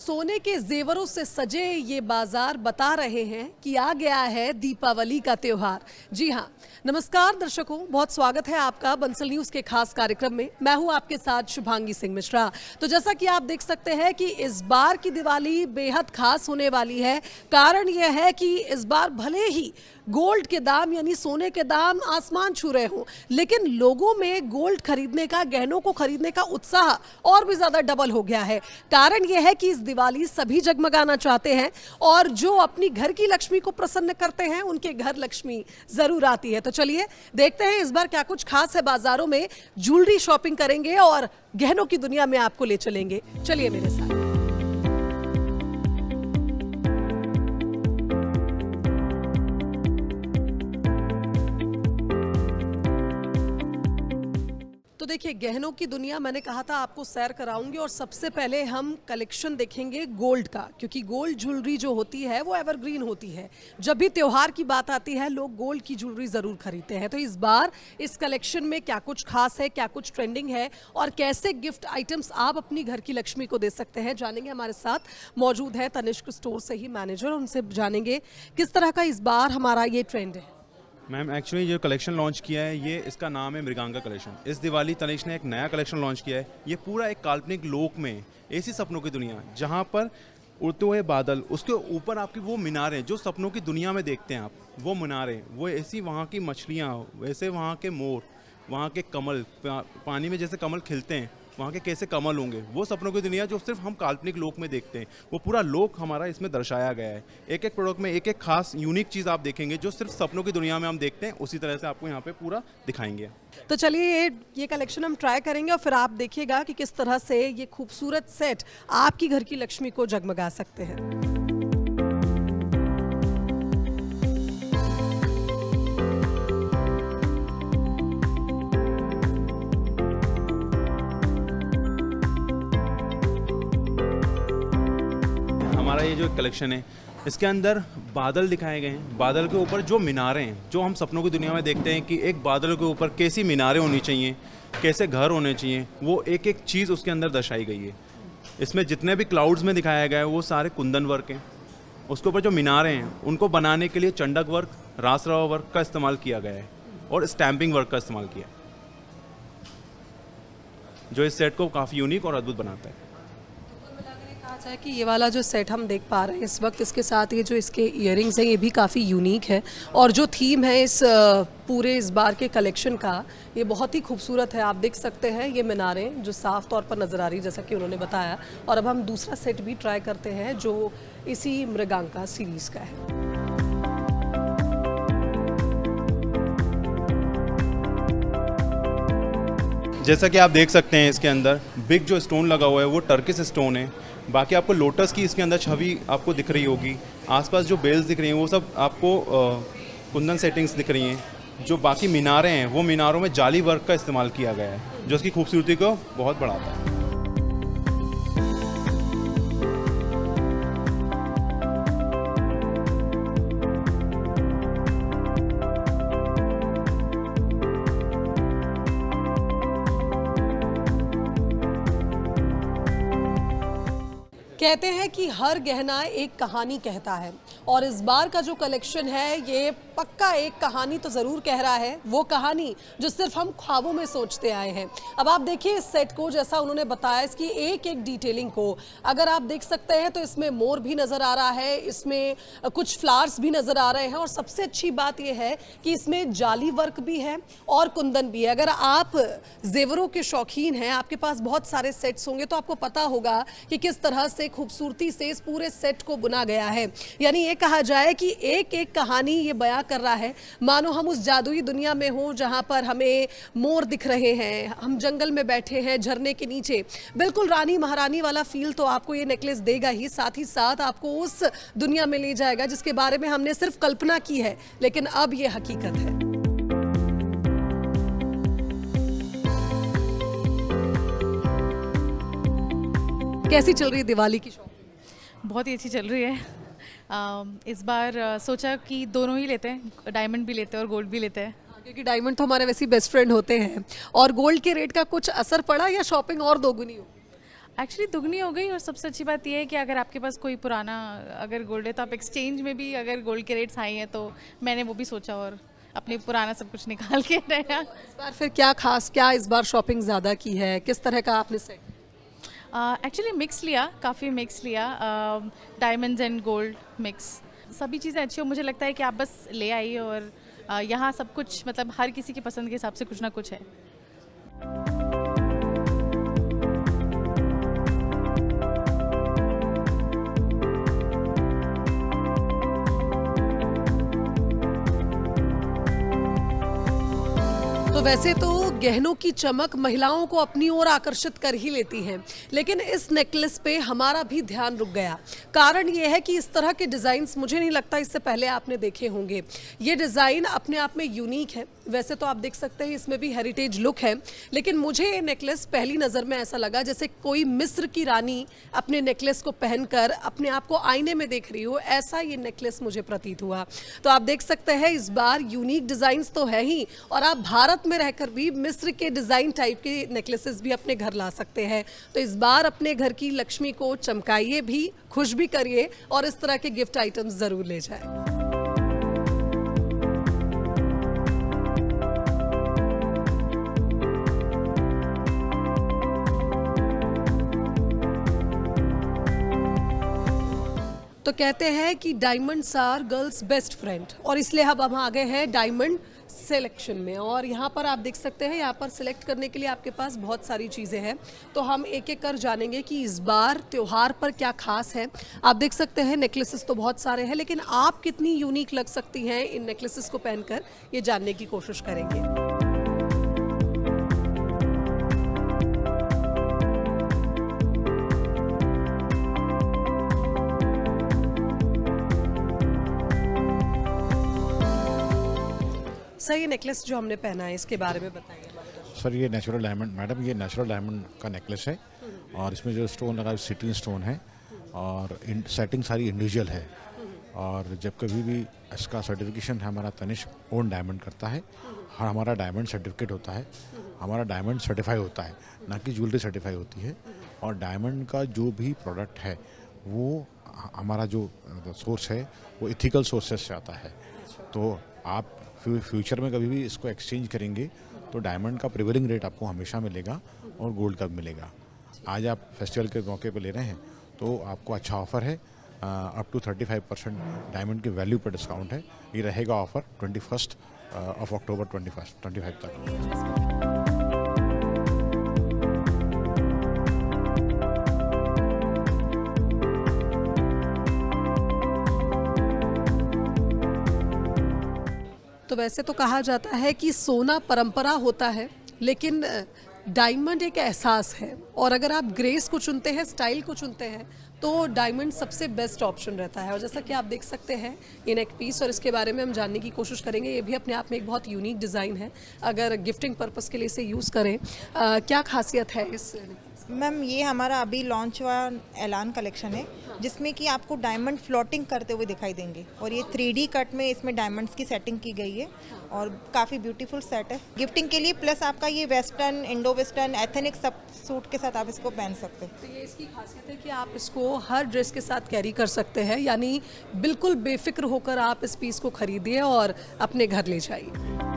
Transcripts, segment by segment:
सोने के जेवरों से सजे ये बाजार बता रहे हैं कि आ गया है दीपावली का त्योहार। जी हाँ, नमस्कार दर्शकों, बहुत स्वागत है आपका बंसल न्यूज के खास कार्यक्रम में। मैं हूं आपके साथ शुभांगी सिंह मिश्रा। तो जैसा कि आप देख सकते हैं कि इस बार की दिवाली बेहद खास होने वाली है। कारण यह है कि इस बार भले ही गोल्ड के दाम यानी सोने के दाम आसमान छू रहे हों, लेकिन लोगों में गोल्ड खरीदने का, गहनों को खरीदने का उत्साह और भी ज्यादा डबल हो गया है। कारण यह है कि इस दिवाली सभी जगमगाना चाहते हैं और जो अपनी घर की लक्ष्मी को प्रसन्न करते हैं उनके घर लक्ष्मी जरूर आती है। तो चलिए देखते हैं इस बार क्या कुछ खास है बाजारों में। ज्वेलरी शॉपिंग करेंगे और गहनों की दुनिया में आपको ले चलेंगे। चलिए मेरे साथ। तो देखिए, गहनों की दुनिया मैंने कहा था आपको सैर कराऊंगी और सबसे पहले हम कलेक्शन देखेंगे गोल्ड का, क्योंकि गोल्ड ज्वेलरी जो होती है वो एवरग्रीन होती है। जब भी त्योहार की बात आती है लोग गोल्ड की ज्वेलरी जरूर खरीदते हैं। तो इस बार इस कलेक्शन में क्या कुछ खास है, क्या कुछ ट्रेंडिंग है और कैसे गिफ्ट आइटम्स आप अपनी घर की लक्ष्मी को दे सकते हैं, जानेंगे। हमारे साथ मौजूद है तनिष्क स्टोर से ही मैनेजर, उनसे जानेंगे किस तरह का इस बार हमारा ये ट्रेंड है। मैम एक्चुअली जो कलेक्शन लॉन्च किया है ये इसका नाम है मृगांका कलेक्शन। इस दिवाली तनिष्क ने एक नया कलेक्शन लॉन्च किया है। ये पूरा एक काल्पनिक लोक में ऐसी सपनों की दुनिया जहाँ पर उड़ते हुए बादल, उसके ऊपर आपकी वो मीनारें जो सपनों की दुनिया में देखते हैं आप, वो मीनारें, वो ऐसी वहाँ की मछलियाँ, वैसे वहाँ के मोर, वहाँ के कमल, पानी में जैसे कमल खिलते हैं वहाँ के कैसे कमल होंगे, वो सपनों की दुनिया जो सिर्फ हम काल्पनिक लोक में देखते हैं, वो पूरा लोक हमारा इसमें दर्शाया गया है। एक एक प्रोडक्ट में एक एक खास यूनिक चीज़ आप देखेंगे जो सिर्फ सपनों की दुनिया में हम देखते हैं, उसी तरह से आपको यहाँ पे पूरा दिखाएंगे। तो चलिए ये कलेक्शन हम ट्राई करेंगे और फिर आप देखिएगा कि किस तरह से ये खूबसूरत सेट आपकी घर की लक्ष्मी को जगमगा सकते हैं। हमारा ये जो कलेक्शन है इसके अंदर बादल दिखाए गए हैं। बादल के ऊपर जो मीनारें हैं जो हम सपनों की दुनिया में देखते हैं कि एक बादल के ऊपर कैसी मीनारें होनी चाहिए, कैसे घर होने चाहिए, वो एक एक चीज़ उसके अंदर दर्शाई गई है। इसमें जितने भी क्लाउड्स में दिखाया गया है वो सारे कुंदन वर्क हैं। उसके ऊपर जो मीनारें हैं उनको बनाने के लिए चंडक वर्क, रासरावा वर्क का इस्तेमाल किया गया है और स्टैम्पिंग वर्क का इस्तेमाल किया है, जो इस सेट को काफ़ी यूनिक और अद्भुत बनाता है। है कि ये वाला जो सेट हम देख पा रहे हैं इस वक्त, इसके साथ ये जो इसके इयररिंग्स हैं ये भी काफ़ी यूनिक है और जो थीम है इस पूरे इस बार के कलेक्शन का ये बहुत ही खूबसूरत है। आप देख सकते हैं ये मीनारें जो साफ तौर पर नज़र आ रही जैसा कि उन्होंने बताया। और अब हम दूसरा सेट भी ट्राई करते हैं जो इसी मृगांका सीरीज़ का है। जैसा कि आप देख सकते हैं इसके अंदर बिग जो स्टोन लगा हुआ है वो टर्किश स्टोन है। बाकी आपको लोटस की इसके अंदर छवि आपको दिख रही होगी। आसपास जो बेल्स दिख रही हैं वो सब आपको कुंदन सेटिंग्स दिख रही हैं। जो बाकी मीनारें हैं वो मीनारों में जाली वर्क का इस्तेमाल किया गया है जो उसकी खूबसूरती को बहुत बढ़ाता है। कहते हैं कि हर गहना एक कहानी कहता है और इस बार का जो कलेक्शन है ये पक्का एक कहानी तो ज़रूर कह रहा है, वो कहानी जो सिर्फ हम ख्वाबों में सोचते आए हैं। अब आप देखिए इस सेट को, जैसा उन्होंने बताया इसकी एक एक डिटेलिंग को अगर आप देख सकते हैं तो इसमें मोर भी नज़र आ रहा है, इसमें कुछ फ्लावर्स भी नज़र आ रहे हैं और सबसे अच्छी बात यह है कि इसमें जाली वर्क भी है और कुंदन भी है। अगर आप जेवरों के शौकीन हैं, आपके पास बहुत सारे सेट्स होंगे तो आपको पता होगा कि किस तरह से खूबसूरती से इस पूरे सेट को बुना गया है। यानी ये कहा जाए कि एक एक कहानी ये बयां कर रहा है, मानो हम उस जादुई दुनिया में हों जहां पर हमें मोर दिख रहे हैं, हम जंगल में बैठे हैं झरने के नीचे। बिल्कुल रानी महारानी वाला फील तो आपको ये नेकलेस देगा ही साथ आपको उस दुनिया में ले जाएगा जिसके बारे में हमने सिर्फ कल्पना की है, लेकिन अब ये हकीकत है। कैसी चल रही है दिवाली की शॉपिंग? बहुत ही अच्छी चल रही है। इस बार सोचा कि दोनों ही लेते हैं, डायमंड भी लेते हैं और गोल्ड भी लेते हैं। क्योंकि डायमंड तो हमारे वैसे बेस्ट फ्रेंड होते हैं। और गोल्ड के रेट का कुछ असर पड़ा या शॉपिंग और दोगुनी हो? एक्चुअली दुगनी हो गई, और सबसे अच्छी बात यह है कि अगर आपके पास कोई पुराना अगर गोल्ड है तो आप एक्सचेंज में भी, अगर गोल्ड के रेट्स हाई हैं तो मैंने वो भी सोचा और अपने पुराना सब कुछ निकाल के नया। इस बार फिर क्या खास, क्या इस बार शॉपिंग ज़्यादा की है, किस तरह का आपने सेट? एक्चुअली मिक्स लिया, काफ़ी मिक्स लिया, डायमंड्स एंड गोल्ड मिक्स, सभी चीज़ें अच्छी हो। मुझे लगता है कि आप बस ले आइए, और यहाँ सब कुछ मतलब हर किसी की पसंद के हिसाब से कुछ ना कुछ है। तो वैसे तो गहनों की चमक महिलाओं को अपनी ओर आकर्षित कर ही लेती हैं, लेकिन इस नेकलेस पे हमारा भी ध्यान रुक गया। कारण ये है कि इस तरह के डिज़ाइंस मुझे नहीं लगता इससे पहले आपने देखे होंगे। ये डिज़ाइन अपने आप में यूनिक है। वैसे तो आप देख सकते हैं इसमें भी हेरिटेज लुक है, लेकिन मुझे ये नेकलेस पहली नज़र में ऐसा लगा जैसे कोई मिस्र की रानी अपने नेकलेस को पहनकर अपने आप को आईने में देख रही हो, ऐसा ये नेकलेस मुझे प्रतीत हुआ। तो आप देख सकते हैं इस बार यूनिक डिज़ाइंस तो है ही, और आप भारत में रहकर भी मिस्र के डिज़ाइन टाइप के नेकलेसेस भी अपने घर ला सकते हैं। तो इस बार अपने घर की लक्ष्मी को चमकाइए भी, खुश भी करिए, और इस तरह के गिफ्ट आइटम्स ज़रूर ले जाएं। तो कहते हैं कि diamonds are girls best friend, और इसलिए अब हम आ गए हैं डायमंड सिलेक्शन में। और यहाँ पर आप देख सकते हैं, यहाँ पर सिलेक्ट करने के लिए आपके पास बहुत सारी चीज़ें हैं। तो हम एक एक कर जानेंगे कि इस बार त्योहार पर क्या खास है। आप देख सकते हैं नेकलेसेस तो बहुत सारे हैं, लेकिन आप कितनी यूनिक लग सकती हैं इन नेकलेसेस को पहनकर, ये जानने की कोशिश करेंगे। सर, ये नेकलेस जो हमने पहना है इसके बारे में बताइए हमारे दर्शकों सर ये नेचुरल डायमंड, मैडम ये नेचुरल डायमंड का नेकलेस है, और इसमें जो स्टोन लगा है सिटीन स्टोन है, और सेटिंग सारी इंडिविजुअल है। और जब कभी भी इसका सर्टिफिकेशन है हमारा तनिष्क ओन डायमंड करता है, और हमारा डायमंड सर्टिफिकेट होता है, हमारा डायमंड सर्टिफाई होता है, ना कि ज्वेलरी सर्टिफाई होती है। और डायमंड का जो भी प्रोडक्ट है वो हमारा जो सोर्स है वो इथिकल सोर्सेस से आता है। तो आप फ्यूचर में कभी भी इसको एक्सचेंज करेंगे तो डायमंड का प्रिवेलिंग रेट आपको हमेशा मिलेगा और गोल्ड का भी मिलेगा। आज आप फेस्टिवल के मौके पर ले रहे हैं तो आपको अच्छा ऑफर है, अप टू 35% डायमंड की वैल्यू पर डिस्काउंट है। ये रहेगा ऑफर 21 अक्टूबर 25 तक। तो वैसे तो कहा जाता है कि सोना परंपरा होता है, लेकिन डायमंड एक एहसास है। और अगर आप ग्रेस को चुनते हैं, स्टाइल को चुनते हैं, तो डायमंड सबसे बेस्ट ऑप्शन रहता है। और जैसा कि आप देख सकते हैं ये नेक पीस, और इसके बारे में हम जानने की कोशिश करेंगे। ये भी अपने आप में एक बहुत यूनिक डिज़ाइन है, अगर गिफ्टिंग पर्पस के लिए इसे यूज़ करें। क्या खासियत है इस? मैम ये हमारा अभी लॉन्च हुआ ऐलान कलेक्शन है, जिसमें कि आपको डायमंड फ्लोटिंग करते हुए दिखाई देंगे, और ये 3D कट में इसमें डायमंड्स की सेटिंग की गई है, और काफ़ी ब्यूटीफुल सेट है गिफ्टिंग के लिए। प्लस आपका ये वेस्टर्न, इंडो वेस्टर्न, एथनिक सब सूट के साथ आप इसको पहन सकते हैं। तो ये इसकी खासियत है कि आप इसको हर ड्रेस के साथ कैरी कर सकते हैं, यानी बिल्कुल बेफिक्र होकर आप इस पीस को खरीदिए और अपने घर ले जाइए।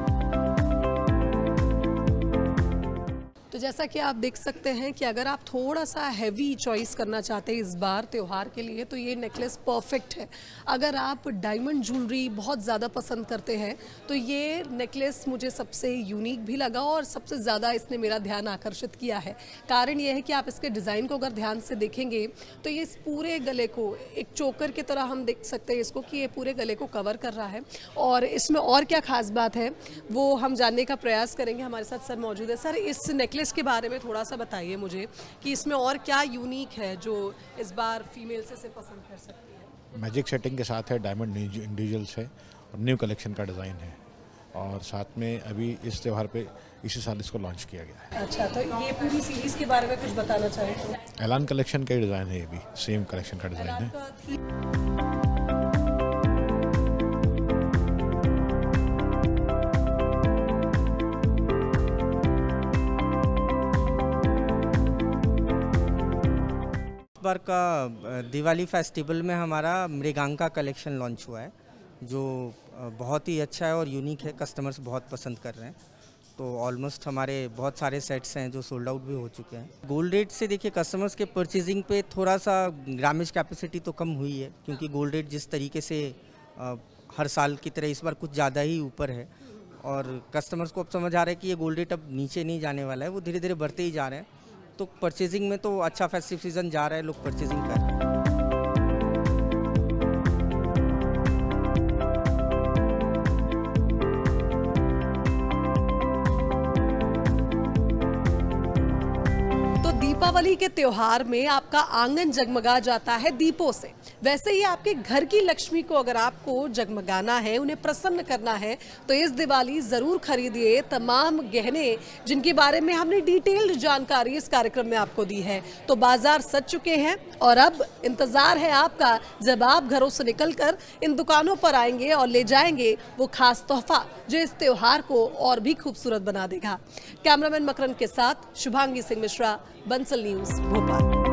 तो जैसा कि आप देख सकते हैं कि अगर आप थोड़ा सा हैवी चॉइस करना चाहते हैं इस बार त्यौहार के लिए, तो ये नेकलेस परफेक्ट है। अगर आप डायमंड ज्वेलरी बहुत ज़्यादा पसंद करते हैं तो ये नेकलेस मुझे सबसे यूनिक भी लगा, और सबसे ज़्यादा इसने मेरा ध्यान आकर्षित किया है। कारण ये है कि आप इसके डिज़ाइन को अगर ध्यान से देखेंगे तो ये इस पूरे गले को एक चोकर की तरह हम देख सकते हैं इसको, कि ये पूरे गले को कवर कर रहा है। और इसमें और क्या खास बात है वो हम जानने का प्रयास करेंगे। हमारे साथ सर मौजूद है। सर, इस नेकलेस के बारे में थोड़ा सा बताइए मुझे कि इसमें और क्या यूनिक है जो इस बार फीमेल्स इसे पसंद कर सकती है। मैजिक सेटिंग के साथ है, डायमंड इंडिविजुअल्स है, और न्यू कलेक्शन का डिज़ाइन है, और साथ में अभी इस त्यौहार पे इसी साल इसको लॉन्च किया गया है। अच्छा, तो ये पूरी सीरीज के बारे में कुछ बताना चाहें तो? ऐलान कलेक्शन का ही डिज़ाइन है, ये भी सेम कलेक्शन का डिज़ाइन है। बार का दिवाली फेस्टिवल में हमारा मृगांका कलेक्शन लॉन्च हुआ है, जो बहुत ही अच्छा है और यूनिक है, कस्टमर्स बहुत पसंद कर रहे हैं। तो ऑलमोस्ट हमारे बहुत सारे सेट्स हैं जो सोल्ड आउट भी हो चुके हैं। गोल्ड रेट से देखिए कस्टमर्स के परचेजिंग पे थोड़ा सा ग्रामेज कैपेसिटी तो कम हुई है, क्योंकि गोल्ड रेट जिस तरीके से हर साल की तरह इस बार कुछ ज़्यादा ही ऊपर है और कस्टमर्स को अब समझ आ रहा है कि ये गोल्ड रेट अब नीचे नहीं जाने वाला है, वो धीरे धीरे बढ़ते ही जा रहे हैं। तो परचेजिंग में तो अच्छा फेस्टिव सीजन जा रहा है, लोग परचेजिंग कर रहे हैं। दीपावली के त्योहार में आपका आंगन जगमगा जाता है दीपों से। वैसे ही आपके घर की लक्ष्मी को अगर आपको जगमगाना है, उन्हें प्रसन्न करना है, तो इस दिवाली जरूर खरीदिए तमाम गहने जिनके बारे में हमने डिटेल्ड जानकारी इस कार्यक्रम में आपको दी है। तो बाजार सज चुके हैं और अब इंतजार है आपका जब आप घरों से निकलकर इन दुकानों पर आएंगे और ले जाएंगे वो खास तोहफा जो इस त्योहार को और भी खूबसूरत बना देगा। कैमरामैन मकरन के साथ शुभांगी सिंह मिश्रा, बंसल न्यूज, भोपाल।